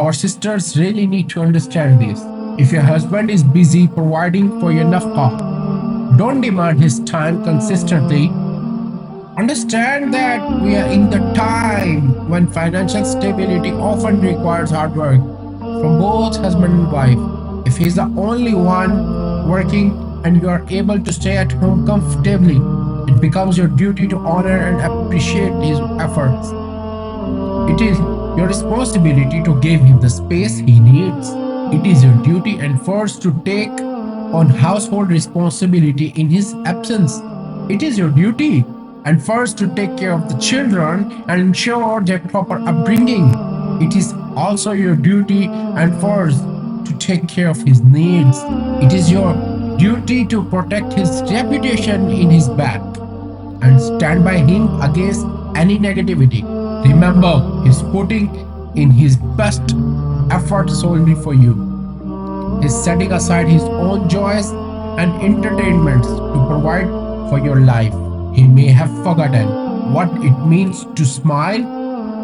Our sisters really need to understand this. If your husband is busy providing for your nafqa, don't demand his time consistently. Understand that we are in the time when financial stability often requires hard work from both husband and wife. If he's the only one working and you are able to stay at home comfortably, it becomes your duty to honor and appreciate his efforts. It is your responsibility to give him the space he needs. It is your duty and force to take on household responsibility in his absence. It is your duty and first to take care of the children and ensure their proper upbringing. It is also your duty and first to take care of his needs. It is your duty to protect his reputation in his back and stand by him against any negativity. Remember, he's putting in his best effort solely for you. He's setting aside his own joys and entertainments to provide for your life. He may have forgotten what it means to smile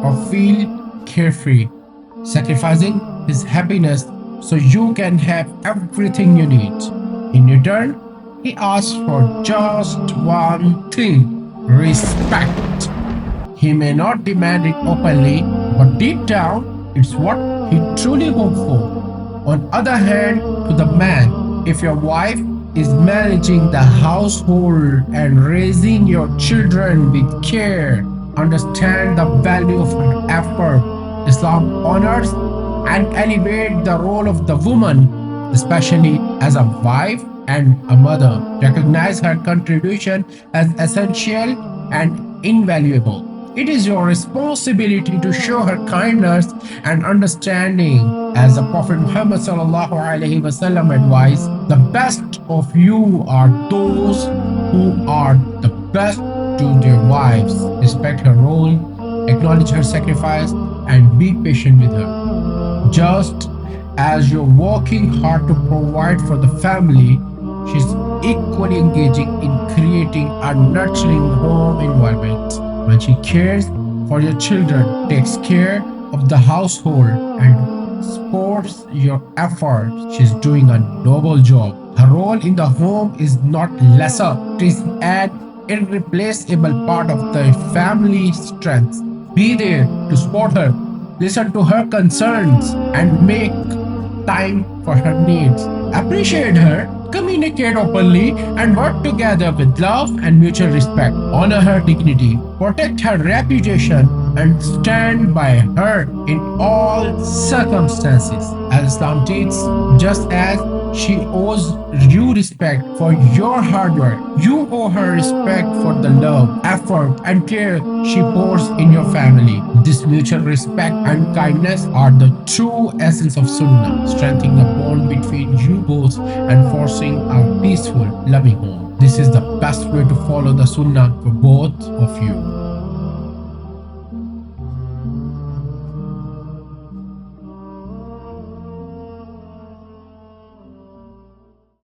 or feel carefree, sacrificing his happiness so you can have everything you need. In return, he asks for just one thing: respect. He may not demand it openly, but deep down, it's what he truly hopes for. On other hand, to the man, if your wife is managing the household and raising your children with care, understand the value of her effort. Islam honors and elevates the role of the woman, especially as a wife and a mother. Recognize her contribution as essential and invaluable. It is your responsibility to show her kindness and understanding. As the Prophet Muhammad ﷺ advised, the best of you are those who are the best to their wives. Respect her role, acknowledge her sacrifice, and be patient with her. Just as you're working hard to provide for the family, she's equally engaging in creating a nurturing home environment. When she cares for your children, takes care of the household, and supports your efforts, she's doing a noble job. Her role in the home is not lesser, it is an irreplaceable part of the family strength. Be there to support her, listen to her concerns, and make time for her needs. Appreciate her, communicate openly, and work together with love and mutual respect. Honor her dignity, protect her reputation, and stand by her in all circumstances. As Islam teaches, just as she owes you respect for your hard work, you owe her respect for the love, effort, and care she pours in your family. This mutual respect and kindness are the true essence of Sunnah, strengthening the bond between you both and forcing a peaceful, loving home. This is the best way to follow the Sunnah for both of you.